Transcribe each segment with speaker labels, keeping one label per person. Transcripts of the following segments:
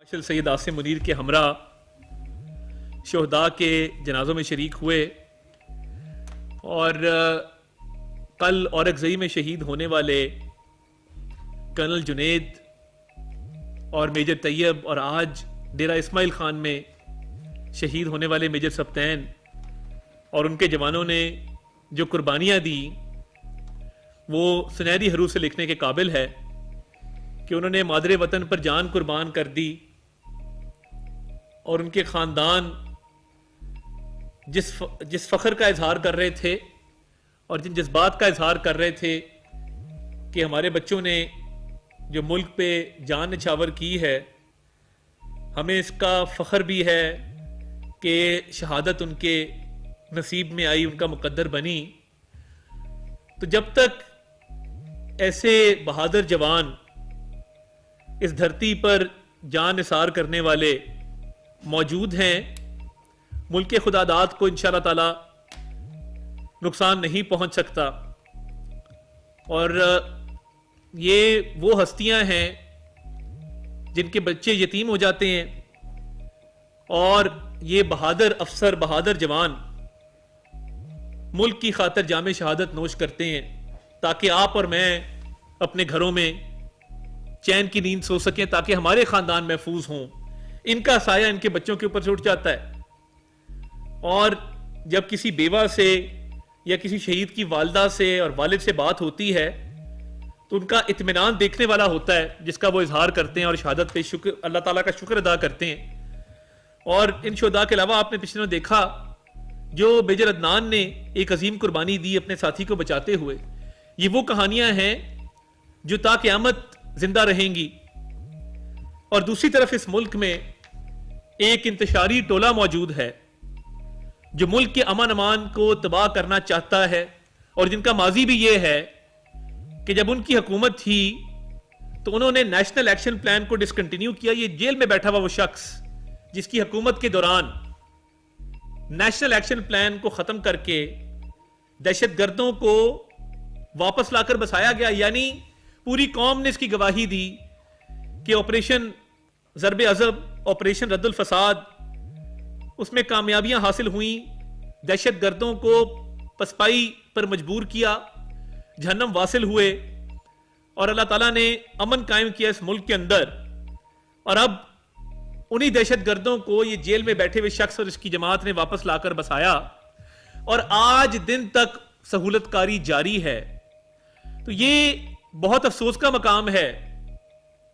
Speaker 1: Martial Syed Asim Munir के हमरा शहदा के जनाजों में शरीक हुए और कल औरकज़ई में शहीद होने वाले कर्नल जुनेद और मेजर तैयब और आज डेरा इस्माइल खान में शहीद होने वाले मेजर सप्तैन और उनके जवानों ने जो कुर्बानियाँ दी वो सुनहरी हरूफ से लिखने के काबिल है कि उन्होंने मादरे वतन पर जान कुर्बान कर दी और उनके ख़ानदान जिस फ़ख्र का इजहार कर रहे थे और जिन जज्बात का इजहार कर रहे थे कि हमारे बच्चों ने जो मुल्क पे जान निछावर की है, हमें इसका फ़ख्र भी है कि शहादत उनके नसीब में आई, उनका मुकद्दर बनी। तो जब तक ऐसे बहादुर जवान इस धरती पर जान निसार करने वाले मौजूद हैं, मुल्क के खुदादात को इंशाअल्लाह ताला नुकसान नहीं पहुंच सकता। और ये वो हस्तियां हैं जिनके बच्चे यतीम हो जाते हैं और ये बहादुर अफसर, बहादुर जवान मुल्क की खातिर जामे शहादत नोश करते हैं ताकि आप और मैं अपने घरों में चैन की नींद सो सकें, ताकि हमारे खानदान महफूज हों। इनका साया इनके बच्चों के ऊपर से उठ जाता है। और जब किसी बेवा से या किसी शहीद की वालदा से और वालिद से बात होती है तो उनका इत्मीनान देखने वाला होता है, जिसका वो इजहार करते हैं और शहादत पे शुक्र, अल्लाह ताला का शुक्र अदा करते हैं। और इन शुहदा के अलावा आपने पिछले दिनों देखा जो मेजर अदनान ने एक अजीम कुर्बानी दी अपने साथी को बचाते हुए। ये वो कहानियां हैं जो ता क़यामत जिंदा रहेंगी। और दूसरी तरफ इस मुल्क में एक इंतशारी टोला मौजूद है जो मुल्क के अमन अमान को तबाह करना चाहता है और जिनका माजी भी ये है कि जब उनकी हुकूमत थी तो उन्होंने नेशनल एक्शन प्लान को डिसकंटिन्यू किया। ये जेल में बैठा हुआ वो शख्स जिसकी हुकूमत के दौरान नेशनल एक्शन प्लान को खत्म करके दहशतगर्दों को वापस लाकर बसाया गया। यानी पूरी कौम ने इसकी गवाही दी कि ऑपरेशन ज़रबे अज़ब, ऑपरेशन रद्दुल फसाद, उसमें कामयाबियां हासिल हुई, दहशतगर्दों को पसपाई पर मजबूर किया, जहन्नम वासिल हुए और अल्लाह ताला ने अमन कायम किया इस मुल्क के अंदर। और अब उन्हीं दहशतगर्दों को ये जेल में बैठे हुए शख्स और इसकी जमात ने वापस लाकर बसाया और आज दिन तक सहूलतकारी जारी है। तो ये बहुत अफसोस का मकाम है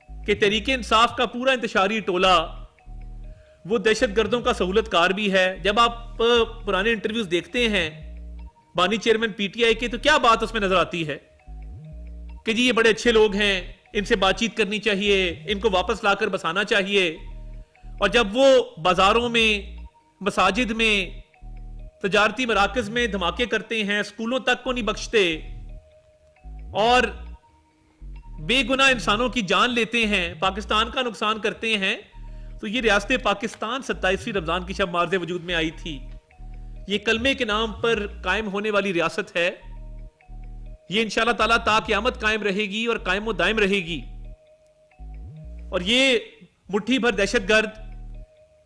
Speaker 1: कि तहरीक इंसाफ का पूरा इंतशारी टोला वो दहशतगर्दों का सहूलतकार भी है। जब आप पुराने इंटरव्यूज देखते हैं बानी चेयरमैन पीटीआई के, तो क्या बात उसमें नजर आती है कि जी ये बड़े अच्छे लोग हैं, इनसे बातचीत करनी चाहिए, इनको वापस लाकर बसाना चाहिए। और जब वो बाजारों में, मसाजिद में, तजारती मराकज में धमाके करते हैं, स्कूलों तक को नहीं बख्शते और बेगुनाह इंसानों की जान लेते हैं, पाकिस्तान का नुकसान करते हैं, तो ये रियासत पाकिस्तान 27वीं रमजान की शब मार्ज़े वजूद में आई थी। ये कलमे के नाम पर कायम होने वाली रियासत है। ये इंशाअल्लाह ताला ता क़यामत कायम रहेगी और कायम व दायम रहेगी। और ये मुट्ठी भर दहशतगर्द,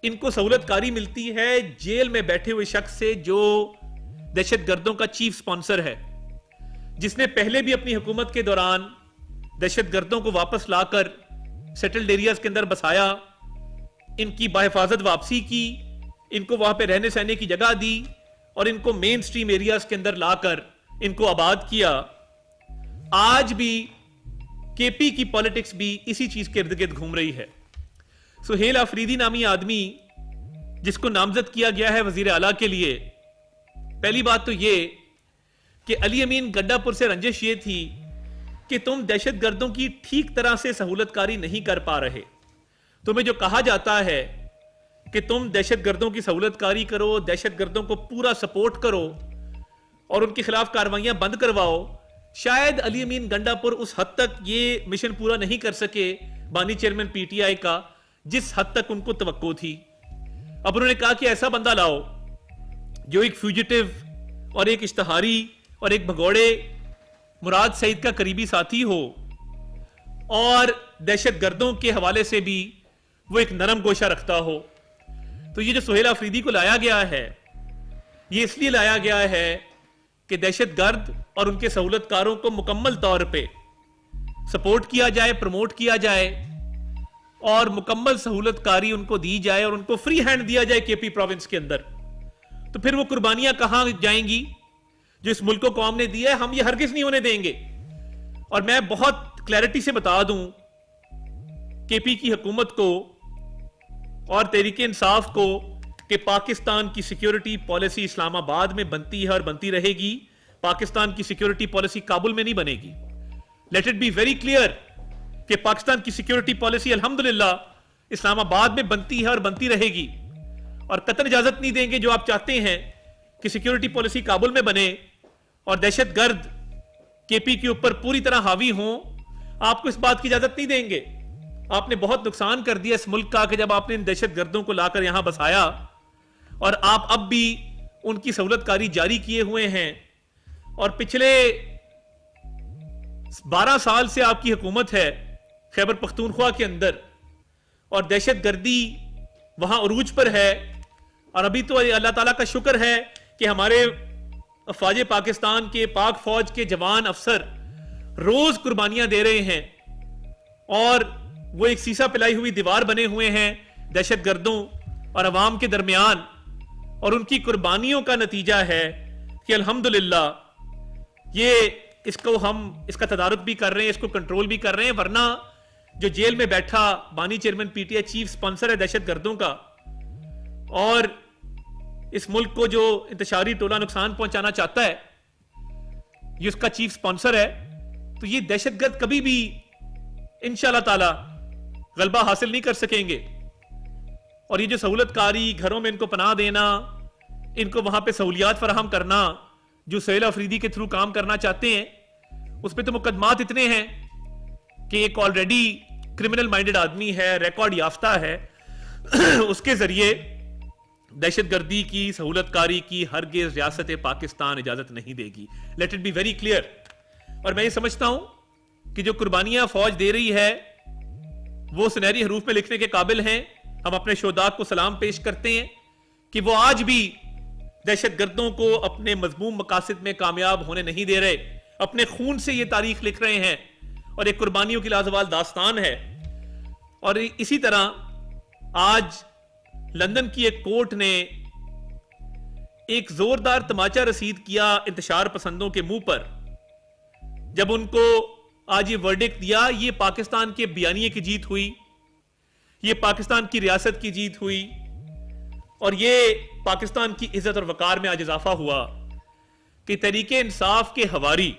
Speaker 1: इनको सहूलतकारी मिलती है जेल में बैठे हुए शख्स से जो दहशतगर्दों का चीफ स्पॉन्सर है, जिसने पहले भी अपनी हुकूमत के दौरान दहशतगर्दों को वापस लाकर सेटल्ड एरियाज के अंदर बसाया, इनकी बाहिफाजत वापसी की, इनको वहां पे रहने सहने की जगह दी और इनको मेन स्ट्रीम एरियाज के अंदर लाकर इनको आबाद किया। आज भी केपी की पॉलिटिक्स भी इसी चीज के इर्द गिर्द घूम रही है। सुहेल अफरीदी नामी आदमी जिसको नामजद किया गया है वजीर आला के लिए, पहली बात तो ये कि अली अमीन गड्डापुर से रंजिश ये थी कि तुम दहशतगर्दों की ठीक तरह से सहूलतकारी नहीं कर पा रहे। तुम्हें जो कहा जाता है कि तुम दहशतगर्दों की सहूलतकारी करो, दहशतगर्दों को पूरा सपोर्ट करो और उनके खिलाफ कार्रवाइयां बंद करवाओ, शायद अली अमीन गंडापुर उस हद तक ये मिशन पूरा नहीं कर सके बानी चेयरमैन पीटीआई का जिस हद तक उनको तवक्को थी। अब उन्होंने कहा कि ऐसा बंदा लाओ जो एक फ्यूजिटिव और एक इश्तहारी और एक भगोड़े मुराद सईद का करीबी साथी हो और दहशतगर्दों के हवाले से भी वो एक नरम गोशा रखता हो। तो ये जो सुहेल अफरीदी को लाया गया है, ये इसलिए लाया गया है कि दहशतगर्द और उनके सहूलतकारों को मुकम्मल तौर पे सपोर्ट किया जाए, प्रमोट किया जाए और मुकम्मल सहूलतकारी उनको दी जाए और उनको फ्री हैंड दिया जाए केपी प्रोविंस के अंदर। तो फिर वो कुर्बानियां कहां जाएंगी जो इस मुल्क को कौम ने दिया है? हम ये हरगिज नहीं होने देंगे। और मैं बहुत क्लैरिटी से बता दूं केपी की हुकूमत को और तहरीके इंसाफ को कि पाकिस्तान की सिक्योरिटी पॉलिसी इस्लामाबाद में बनती है और बनती रहेगी। पाकिस्तान की सिक्योरिटी पॉलिसी काबुल में नहीं बनेगी। Let it be very clear कि पाकिस्तान की सिक्योरिटी पॉलिसी अल्हम्दुलिल्लाह इस्लामाबाद में बनती है और बनती रहेगी। और कतई इजाजत नहीं देंगे जो आप चाहते हैं कि सिक्योरिटी पॉलिसी काबुल में बने और दहशतगर्द केपी के ऊपर पूरी तरह हावी हों। आपको इस बात की इजाजत नहीं देंगे। आपने बहुत नुकसान कर दिया इस मुल्क का कि जब आपने इन दहशतगर्दों को लाकर यहां बसाया और आप अब भी उनकी सहूलतकारी जारी किए हुए हैं। और पिछले 12 साल से आपकी हुकूमत है खैबर पख्तूनख्वा के अंदर और दहशतगर्दी वहां उरूज पर है। और अभी तो अल्लाह ताला का शुक्र है कि हमारे अफवाज पाकिस्तान के पाक फौज के जवान अफसर रोज कुर्बानियां दे रहे हैं और वो एक सीसा पिलाई हुई दीवार बने हुए हैं दहशतगर्दों और अवाम के दरमियान। और उनकी कुर्बानियों का नतीजा है कि अल्हम्दुलिल्लाह ये इसका तदारुक भी कर रहे हैं, इसको कंट्रोल भी कर रहे हैं। वरना जो जेल में बैठा बानी चेयरमैन पीटीआई चीफ स्पॉन्सर है दहशतगर्दों का और इस मुल्क को जो इंतशारी टोला नुकसान पहुंचाना चाहता है, ये उसका चीफ स्पॉन्सर है। तो ये दहशतगर्द कभी भी इंशाअल्लाह ताला गलबा हासिल नहीं कर सकेंगे। और ये जो सहूलतकारी, घरों में इनको पनाह देना, इनको वहां पे सहूलियात फराहम करना, जो सुहेल अफरीदी के थ्रू काम करना चाहते हैं, उस पर तो मुकदमात इतने हैं कि एक ऑलरेडी क्रिमिनल माइंडेड आदमी है, रिकॉर्ड याफ्ता है, उसके जरिए दहशतगर्दी की, सहूलतकारी की हरगिज़ रियासत पाकिस्तान इजाजत नहीं देगी। Let it be very clear. और मैं ये समझता हूं कि जो कुर्बानियां फौज दे रही है वो सुनहरी हरूफ में लिखने के काबिल हैं। हम अपने शोहदा को सलाम पेश करते हैं कि वो आज भी दहशतगर्दों को अपने मजमूम मकासद में कामयाब होने नहीं दे रहे, अपने खून से ये तारीख लिख रहे हैं और एक कुर्बानियों की लाजवाल दास्तान है। और इसी तरह आज लंदन की एक कोर्ट ने एक जोरदार तमाचा रसीद किया इंतशार पसंदों के मुंह पर जब उनको आज ये वर्डिक्ट दिया। ये पाकिस्तान के बयानिए की जीत हुई, ये पाकिस्तान की रियासत की जीत हुई और ये पाकिस्तान की इज्जत और वकार में आज इजाफा हुआ कि तहरीके इंसाफ के हवारी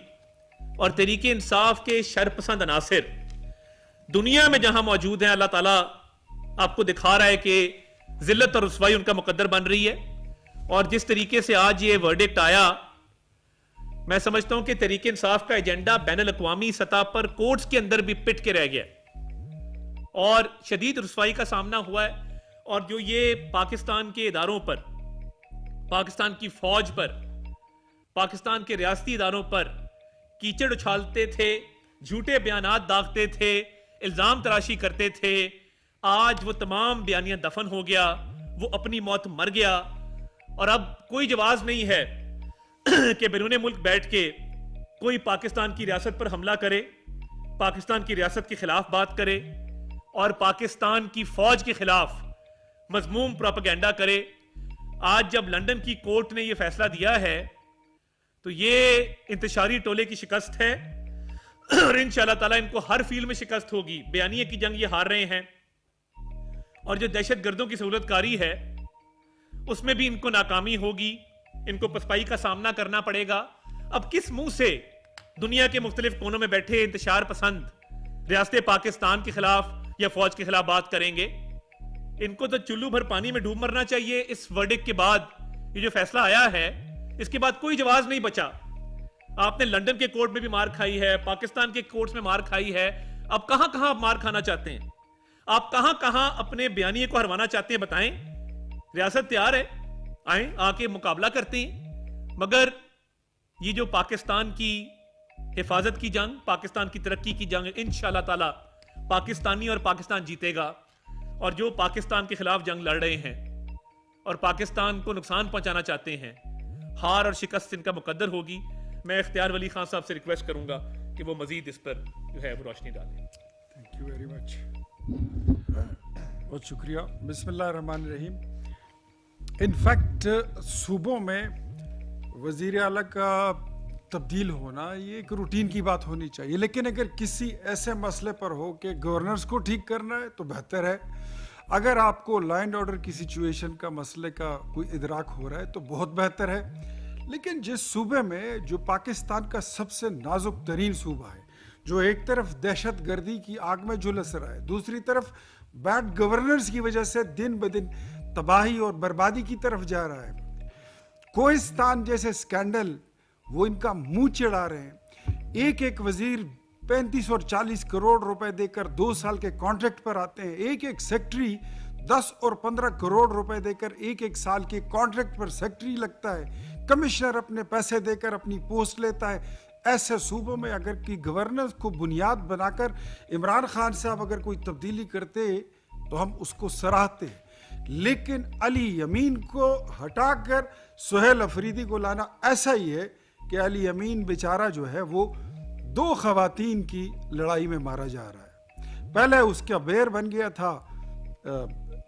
Speaker 1: और तहरीके इंसाफ के शरपसंद अनासिर दुनिया में जहां मौजूद हैं, अल्लाह ताला आपको दिखा रहा है कि जिल्लत और रुसवाई उनका मुकद्दर बन रही है। और जिस तरीके से आज ये वर्डिक्ट आया, मैं समझता हूं कि तहरीके इंसाफ का एजेंडा बैनुल अक़वामी सतह पर कोर्ट्स के अंदर भी पिट के रह गया और शदीद रुसवाई का सामना हुआ है। और जो ये पाकिस्तान के इदारों पर, पाकिस्तान की फौज पर, पाकिस्तान के रियासती इदारों पर कीचड़ उछालते थे, झूठे बयानात दागते थे, इल्जाम तराशी करते थे, आज वो तमाम बयानियां दफन हो गया, वो अपनी मौत मर गया। और अब कोई जवाब नहीं है कि बैरून मुल्क बैठ के कोई पाकिस्तान की रियासत पर हमला करे, पाकिस्तान की रियासत के खिलाफ बात करे और पाकिस्तान की फौज के खिलाफ मजमूम प्रोपेगेंडा करे। आज जब लंदन की कोर्ट ने यह फैसला दिया है तो ये इंतशारी टोले की शिकस्त है और इंशाअल्लाह ताला इनको हर फील्ड में शिकस्त होगी। बयानिए की जंग ये हार रहे हैं और जो दहशतगर्दों की सहूलतकारी है उसमें भी इनको नाकामी होगी, इनको पसपाई का सामना करना पड़ेगा। अब किस मुंह से दुनिया के मुख्तलिफ कोनों में बैठे इंतशार पसंद रियासत पाकिस्तान के खिलाफ या फौज के खिलाफ बात करेंगे? इनको तो चुल्लू भर पानी में डूब मरना चाहिए। इस वर्डिक्ट के बाद ये जो फैसला आया है, इसके बाद कोई जवाब नहीं बचा। आपने लंदन के कोर्ट में भी मार खाई है, पाकिस्तान के कोर्ट्स में मार खाई है, अब कहां कहां आप मार खाना चाहते हैं? आप कहां कहां अपने बयानिए को हरवाना चाहते हैं? बताएं। रियासत तैयार है, आए आके मुकाबला करते हैं। मगर ये जो पाकिस्तान की हिफाजत की जंग, पाकिस्तान की तरक्की की जंग, इंशाअल्लाह ताला पाकिस्तानी और पाकिस्तान जीतेगा। और जो पाकिस्तान के खिलाफ जंग लड़ रहे हैं और पाकिस्तान को नुकसान पहुंचाना चाहते हैं, हार और शिकस्त इनका मुकद्दर होगी। मैं इख्तियार वली खान साहब से रिक्वेस्ट करूंगा कि वो मजीद इस पर जो है वो रोशनी डालें।
Speaker 2: थैंक यू वेरी मच, बहुत शुक्रिया। बिस्मिल्लाहिर्रहमानिर्रहीम। इनफैक्ट सूबों में वज़ीर आला का तब्दील होना ये एक रूटीन की बात होनी चाहिए, लेकिन अगर किसी ऐसे मसले पर हो कि गवर्नर्स को ठीक करना है तो बेहतर है। अगर आपको लॉ एंड ऑर्डर की सिचुएशन का मसले का कोई इदराक हो रहा है तो बहुत बेहतर है। लेकिन जिस सूबे में जो पाकिस्तान का सबसे नाजुक तरीन सूबा है, जो एक तरफ दहशत गर्दी की आग में झुलस रहा है, दूसरी तरफ बैड गवर्नेंस की वजह से दिन ब दिन तबाही और बर्बादी की तरफ जा रहा है, कोहिस्तान जैसे स्कैंडल वो इनका मुंह चिढ़ा रहे हैं। एक एक वजीर 35 और 40 करोड़ रुपए देकर 2 साल के कॉन्ट्रैक्ट पर आते हैं। एक एक सेक्रेटरी 10 और 15 करोड़ रुपए देकर एक एक साल के कॉन्ट्रैक्ट पर सेक्रेटरी लगता है। कमिश्नर अपने पैसे देकर अपनी पोस्ट लेता है। ऐसे सूबों में अगर की गवर्नेंस को बुनियाद बनाकर इमरान खान साहब अगर कोई तब्दीली करते तो हम उसको सराहते, लेकिन अली यमीन को हटाकर सुहेल अफरीदी को लाना ऐसा ही है कि अली यमीन बेचारा जो है वो 2 खवातीन की लड़ाई में मारा जा रहा है। पहले उसका बेर बन गया था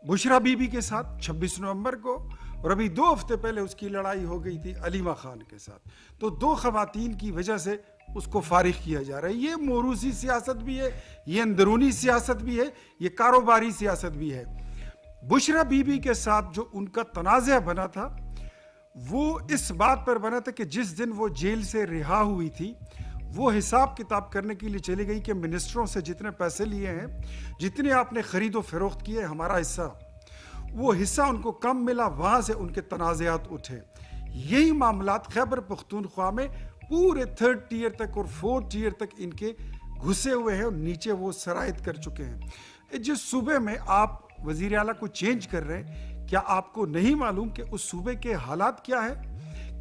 Speaker 2: बुशरा बीबी के साथ 26 नवंबर को, और अभी 2 हफ्ते पहले उसकी लड़ाई हो गई थी अलीमा खान के साथ। तो 2 खवातीन की वजह से उसको फारिग किया जा रहा है। ये मोरूसी सियासत भी है, ये अंदरूनी सियासत भी है, ये कारोबारी सियासत भी है। बुशरा बीबी के साथ जो उनका तनाज़ा बना था वो इस बात पर बना था कि जिस दिन वो जेल से रिहा हुई थी वो हिसाब किताब करने के लिए चली गई कि मिनिस्टरों से जितने पैसे लिए हैं, जितने आपने खरीदो फरोख्त किए, हमारा हिस्सा, वो हिस्सा उनको कम मिला। वहाँ से उनके तनाज़ात उठे। यही मामलात खैबर पख्तूनख्वा में पूरे 3rd टियर तक और 4th टियर तक इनके घुसे हुए हैं और नीचे वो सरायत कर चुके हैं। जिस सूबे में आप वज़ीर आला को चेंज कर रहे हैं, क्या आपको नहीं मालूम कि उस सूबे के हालात क्या है?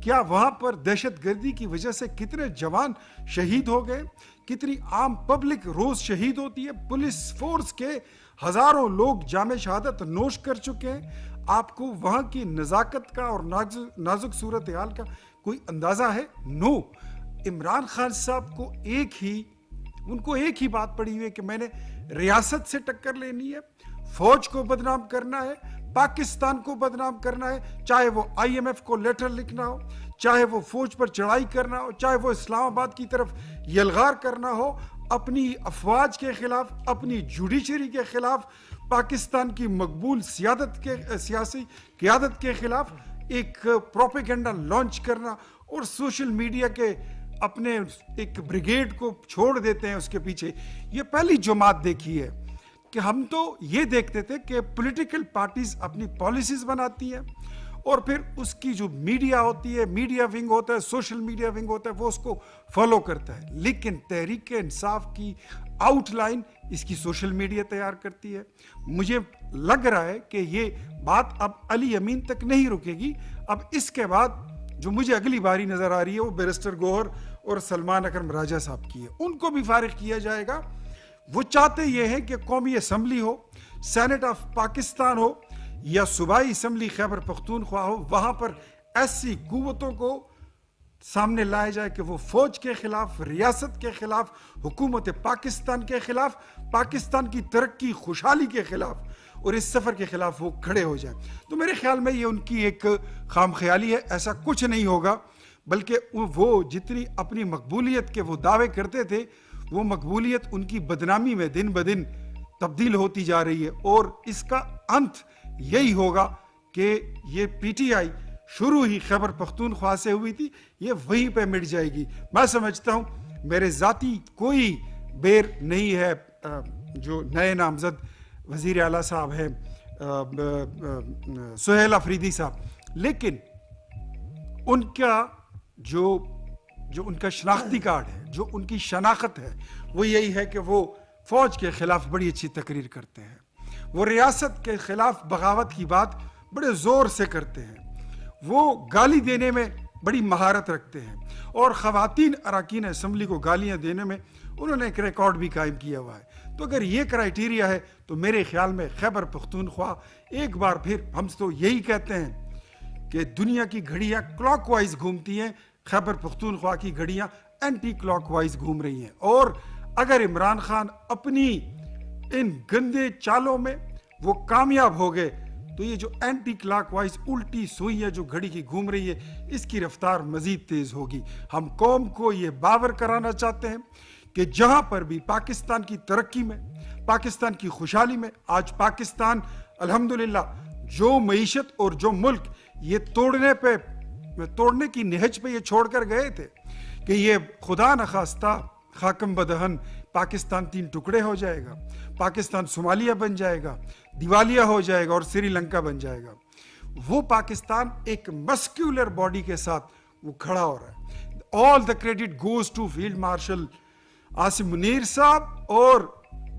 Speaker 2: क्या वहां पर दहशत गर्दी की वजह से कितने जवान शहीद हो गए, कितनी आम पब्लिक रोज शहीद होती है, पुलिस फोर्स के हजारों लोग जामे शहादत नोश कर चुके हैं। आपको वहां की नजाकत का और नाजुक सूरत हाल का कोई अंदाजा है? नो। इमरान खान साहब को उनको एक ही बात पड़ी हुई है कि मैंने रियासत से टक्कर लेनी है, फौज को बदनाम करना है, पाकिस्तान को बदनाम करना है, चाहे वो IMF को लेटर लिखना हो, चाहे वो फौज पर चढ़ाई करना हो, चाहे वो इस्लामाबाद की तरफ यलगार करना हो, अपनी अफवाज के खिलाफ, अपनी जुडिशरी के खिलाफ, पाकिस्तान की मकबूल सियासी क़यादत के खिलाफ एक प्रोपेगेंडा लॉन्च करना और सोशल मीडिया के अपने एक ब्रिगेड को छोड़ देते हैं उसके पीछे। ये पहली जमात देखी है कि हम तो ये देखते थे कि पॉलिटिकल पार्टीज अपनी पॉलिसीज बनाती हैं और फिर उसकी जो मीडिया होती है, मीडिया विंग होता है, सोशल मीडिया विंग होता है, वो उसको फॉलो करता है। लेकिन तहरीक इंसाफ की आउटलाइन इसकी सोशल मीडिया तैयार करती है। मुझे लग रहा है कि ये बात अब अली यमीन तक नहीं रुकेगी। अब इसके बाद जो मुझे अगली बारी नजर आ रही है वो बैरिस्टर गौहर और सलमान अकरम राजा साहब की है, उनको भी फारिग किया जाएगा। वो चाहते ये हैं कि कौमी असम्बली हो, सेनेट ऑफ पाकिस्तान हो या सूबाई असम्बली खैबर पख्तूनख्वा हो, वहां पर ऐसी कुव्वतों को सामने लाया जाए कि वो फौज के खिलाफ, रियासत के खिलाफ, हुकूमत पाकिस्तान के खिलाफ, पाकिस्तान की तरक्की खुशहाली के खिलाफ और इस सफर के खिलाफ वो खड़े हो जाए। तो मेरे ख्याल में ये उनकी एक खाम ख्याली है, ऐसा कुछ नहीं होगा। बल्कि वो जितनी अपनी मकबूलियत के वो दावे करते थे, वो मकबूलियत उनकी बदनामी में दिन ब दिन तब्दील होती जा रही है और इसका अंत यही होगा कि ये PTI शुरू ही खैबर पख्तूनख्वा से हुई थी, ये वहीं पे मिट जाएगी। मैं समझता हूँ मेरे जाती कोई बेर नहीं है जो नए नामजद वज़ीर आला साहब हैं सुहेल अफरीदी साहब, लेकिन उनका जो उनका शनाख्ती कार्ड है, जो उनकी शनाख्त है, वो यही है कि वो फौज के खिलाफ बड़ी अच्छी तकरीर करते हैं, वो रियासत के खिलाफ बगावत की बात बड़े जोर से करते हैं, वो गाली देने में बड़ी महारत रखते हैं और ख़वातीन अरकान असम्बली को गालियां देने में उन्होंने एक रिकॉर्ड भी कायम किया हुआ है। तो अगर ये क्राइटेरिया है तो मेरे ख्याल में खैबर पख्तूनख्वा एक बार फिर, हम तो यही कहते हैं कि दुनिया की घड़ियां क्लॉकवाइज घूमती हैं, खैबर पख्तूनख्वा की घड़ियां एंटी क्लॉकवाइज घूम रही हैं। और अगर इमरान खान अपनी इन गंदे चालों में वो कामयाब हो गए तो ये जो एंटी क्लॉकवाइज उल्टी सुई है जो घड़ी की घूम रही है, इसकी रफ्तार मजीद तेज होगी। हम कौम को ये बावर कराना चाहते हैं कि जहां पर भी पाकिस्तान की तरक्की में, पाकिस्तान की खुशहाली में, आज पाकिस्तान अल्हम्दुलिल्लाह जो मईशत और जो मुल्क ये तोड़ने की नहज पे ये छोड़कर गए थे कि ये खुदा न खास्ता खाकम बदहन पाकिस्तान 3 टुकड़े हो जाएगा, पाकिस्तान सोमालिया बन जाएगा, दिवालिया हो जाएगा और श्रीलंका बन जाएगा, वो पाकिस्तान एक मस्क्यूलर बॉडी के साथ वो खड़ा हो रहा है। All the credit goes to field marshal Asim Munir Sahab और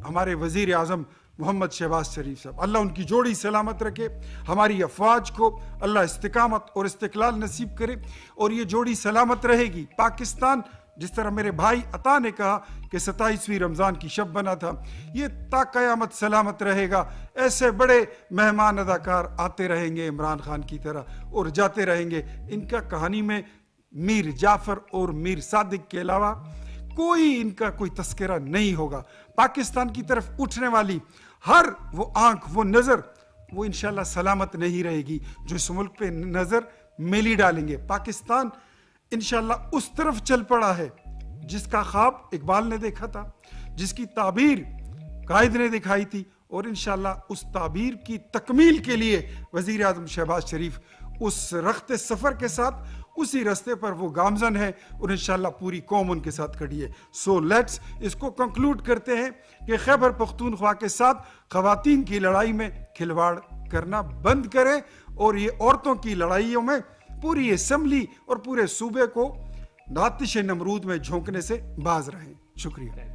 Speaker 2: हमारे वजीर आजम मोहम्मद शहबाज शरीफ साहब। अल्लाह उनकी जोड़ी सलामत रखे, हमारी अफवाज को अल्लाह इस्तिकामत और इस्तिकलाल नसीब करे और ये जोड़ी सलामत रहेगी। पाकिस्तान, जिस तरह मेरे भाई अता ने कहा कि 27वीं रमज़ान की शब बना था, ये ता क़यामत सलामत रहेगा। ऐसे बड़े मेहमान अदाकार आते रहेंगे इमरान खान की तरह और जाते रहेंगे। इनका कहानी में मीर जाफ़र और मीर सादिक के अलावा कोई इनका कोई तस्करा नहीं होगा। पाकिस्तान की तरफ उठने वाली हर वो आंख, वो नज़र, वो इंशाल्लाह सलामत नहीं रहेगी जो इस मुल्क पे नज़र मेली डालेंगे। पाकिस्तान इंशाल्लाह उस तरफ चल पड़ा है जिसका ख्वाब इकबाल ने देखा था, जिसकी ताबीर कायद ने दिखाई थी, और इंशाल्लाह उस ताबीर की तकमील के लिए वज़ीर आज़म शहबाज शरीफ उस रख्ते सफ़र के साथ उसी रास्ते पर वो गामजन है और इंशाल्लाह पूरी कौम उनके साथ खड़ी है। सो लेट्स इसको कंक्लूड करते हैं कि खैबर पख्तूनख्वा के साथ ख़वातीन की लड़ाई में खिलवाड़ करना बंद करें और ये औरतों की लड़ाइयों में पूरी असम्बली और पूरे सूबे को आतिश नमरूद में झोंकने से बाज रहें। शुक्रिया।